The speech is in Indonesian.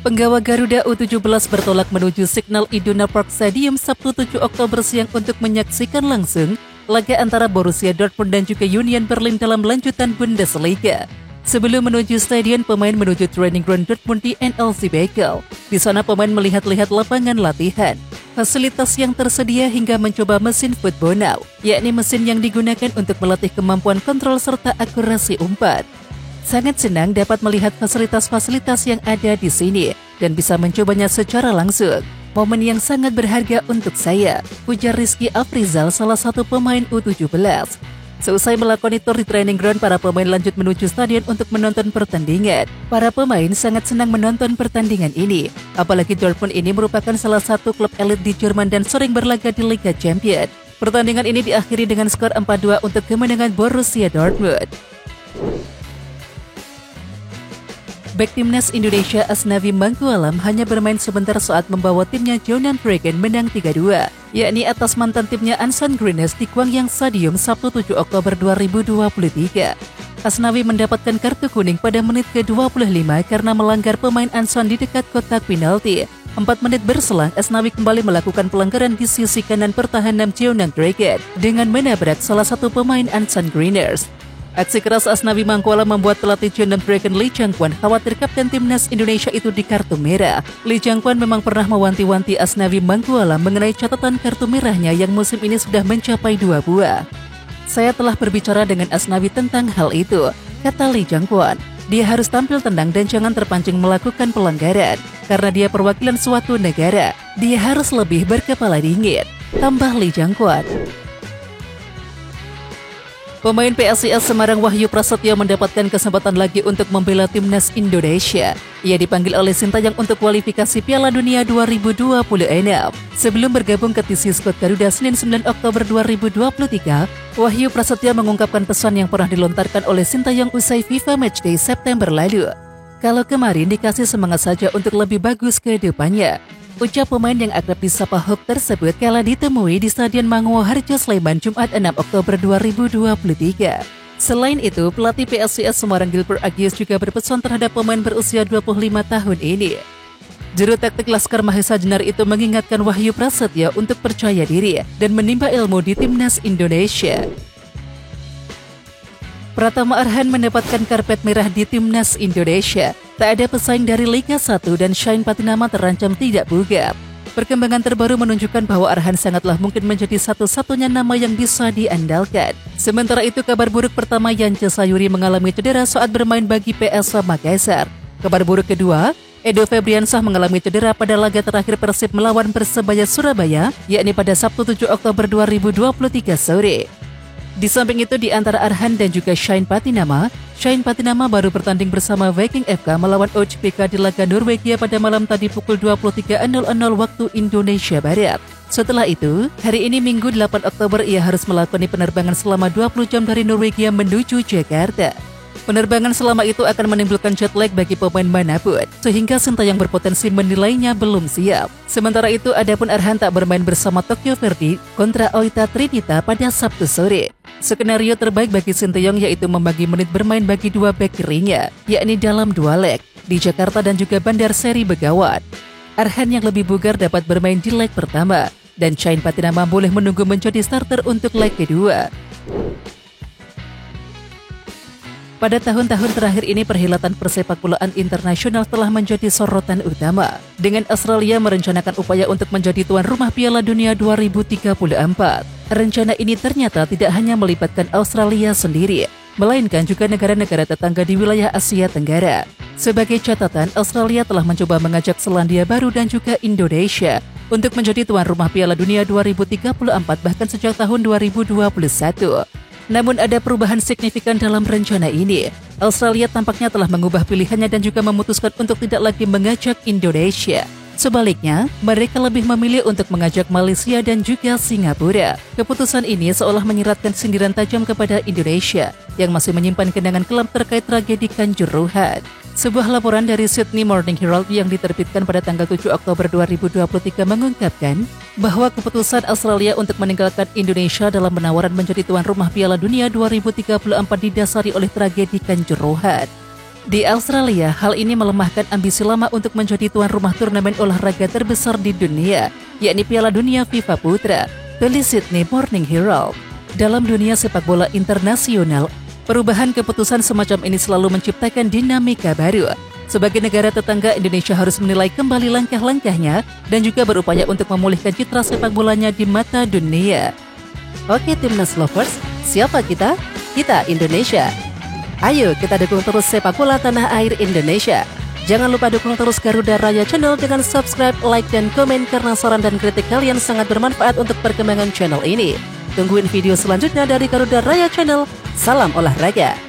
Penggawa Garuda U17 bertolak menuju Signal Iduna Park Stadium Sabtu 7 Oktober siang untuk menyaksikan langsung laga antara Borussia Dortmund dan juga Union Berlin dalam lanjutan Bundesliga. Sebelum menuju stadion, pemain menuju training ground Dortmund di NLZ Bekel. Di sana pemain melihat-lihat lapangan latihan, fasilitas yang tersedia hingga mencoba mesin Football Now, yakni mesin yang digunakan untuk melatih kemampuan kontrol serta akurasi umpan. Sangat senang dapat melihat fasilitas-fasilitas yang ada di sini dan bisa mencobanya secara langsung. Momen yang sangat berharga untuk saya, ujar Rizky Afrizal, salah satu pemain U17. Seusai melakoni tour di training ground, para pemain lanjut menuju stadion untuk menonton pertandingan. Para pemain sangat senang menonton pertandingan ini, apalagi Dortmund ini merupakan salah satu klub elit di Jerman dan sering berlaga di Liga Champions. Pertandingan ini diakhiri dengan skor 4-2 untuk kemenangan Borussia Dortmund. Bek timnas Indonesia Asnawi Mangkualam hanya bermain sebentar saat membawa timnya Jeonnam Dragon menang 3-2, yakni atas mantan timnya Ansan Greenes di Gwangyang Stadium Sabtu 7 Oktober 2023. Asnawi mendapatkan kartu kuning pada menit ke-25 karena melanggar pemain Ansan di dekat kotak penalti. 4 menit berselang, Asnawi kembali melakukan pelanggaran di sisi kanan pertahanan Jeonnam Dragon dengan menabrak salah satu pemain Ansan Greenes. Aksi keras Asnawi Mangkualam membuat pelatih Jeonnam Dragon Lee Chang-kwon khawatir kapten timnas Indonesia itu di kartu merah. Lee Chang-kwon memang pernah mewanti-wanti Asnawi Mangkualam mengenai catatan kartu merahnya yang musim ini sudah mencapai 2 buah. Saya telah berbicara dengan Asnawi tentang hal itu, kata Lee Chang-kwon. Dia harus tampil tenang dan jangan terpancing melakukan pelanggaran. Karena dia perwakilan suatu negara, dia harus lebih berkepala dingin, tambah Lee Chang-kwon. Pemain PSIS Semarang Wahyu Prasetyo mendapatkan kesempatan lagi untuk membela timnas Indonesia. Ia dipanggil oleh Sintayong untuk kualifikasi Piala Dunia 2026. Sebelum bergabung ke TC Squad Garuda Senin 9 Oktober 2023, Wahyu Prasetyo mengungkapkan pesan yang pernah dilontarkan oleh Sintayong usai FIFA Matchday September lalu. Kalau kemarin dikasih semangat saja untuk lebih bagus ke depannya, ucap pemain yang akrab disapa Hook tersebut kala ditemui di Stadion Manguwo Harjo Sleman Jumat 6 Oktober 2023. Selain itu, pelatih PSIS Semarang Gilbert Agius juga berpesan terhadap pemain berusia 25 tahun ini. Juru taktik Laskar Mahesa Jenar itu mengingatkan Wahyu Prasetyo untuk percaya diri dan menimba ilmu di timnas Indonesia. Pratama Arhan mendapatkan karpet merah di timnas Indonesia. Tak ada pesaing dari Liga 1 dan Shane Patinama terancam tidak bugar. Perkembangan terbaru menunjukkan bahwa Arhan sangatlah mungkin menjadi satu-satunya nama yang bisa diandalkan. Sementara itu, kabar buruk pertama, Yance Sayuri mengalami cedera saat bermain bagi PSM Makassar. Kabar buruk kedua, Edo Febriansah mengalami cedera pada laga terakhir Persib melawan Persebaya Surabaya, yakni pada Sabtu 7 Oktober 2023 sore. Di samping itu, di antara Arhan dan juga Shane Patinama baru bertanding bersama Viking FK melawan OJPK di laga Norwegia pada malam tadi pukul 23.00 waktu Indonesia Barat. Setelah itu, hari ini Minggu 8 Oktober ia harus melakoni penerbangan selama 20 jam dari Norwegia menuju Jakarta. Penerbangan selama itu akan menimbulkan jet lag bagi pemain manapun, sehingga Sintayong berpotensi menilainya belum siap. Sementara itu, adapun Arhan tak bermain bersama Tokyo Verdy kontra Oita Trinita pada Sabtu sore. Skenario terbaik bagi Sintayong yaitu membagi menit bermain bagi dua bek kirinya, yakni dalam 2 leg, di Jakarta dan juga Bandar Seri Begawan. Arhan yang lebih bugar dapat bermain di leg pertama, dan Shane Patinama boleh menunggu menjadi starter untuk leg kedua. Pada tahun-tahun terakhir ini, perhelatan persepakbolaan internasional telah menjadi sorotan utama, dengan Australia merencanakan upaya untuk menjadi tuan rumah Piala Dunia 2034. Rencana ini ternyata tidak hanya melibatkan Australia sendiri, melainkan juga negara-negara tetangga di wilayah Asia Tenggara. Sebagai catatan, Australia telah mencoba mengajak Selandia Baru dan juga Indonesia untuk menjadi tuan rumah Piala Dunia 2034 bahkan sejak tahun 2021. Namun ada perubahan signifikan dalam rencana ini. Australia tampaknya telah mengubah pilihannya dan juga memutuskan untuk tidak lagi mengajak Indonesia. Sebaliknya, mereka lebih memilih untuk mengajak Malaysia dan juga Singapura. Keputusan ini seolah menyiratkan sindiran tajam kepada Indonesia yang masih menyimpan kenangan kelam terkait tragedi Kanjuruhan. Sebuah laporan dari Sydney Morning Herald yang diterbitkan pada tanggal 7 Oktober 2023 mengungkapkan bahwa keputusan Australia untuk meninggalkan Indonesia dalam penawaran menjadi tuan rumah Piala Dunia 2034 didasari oleh tragedi Kanjuruhan. Di Australia, hal ini melemahkan ambisi lama untuk menjadi tuan rumah turnamen olahraga terbesar di dunia, yakni Piala Dunia FIFA Putra, tulis Sydney Morning Herald. Dalam dunia sepak bola internasional, perubahan keputusan semacam ini selalu menciptakan dinamika baru. Sebagai negara tetangga, Indonesia harus menilai kembali langkah-langkahnya dan juga berupaya untuk memulihkan citra sepak bolanya di mata dunia. Oke Timnas Lovers, siapa kita? Kita Indonesia. Ayo kita dukung terus sepak bola tanah air Indonesia. Jangan lupa dukung terus Garuda Raya Channel dengan subscribe, like, dan komen karena saran dan kritik kalian sangat bermanfaat untuk perkembangan channel ini. Tungguin video selanjutnya dari Garuda Raya Channel. Salam olahraga.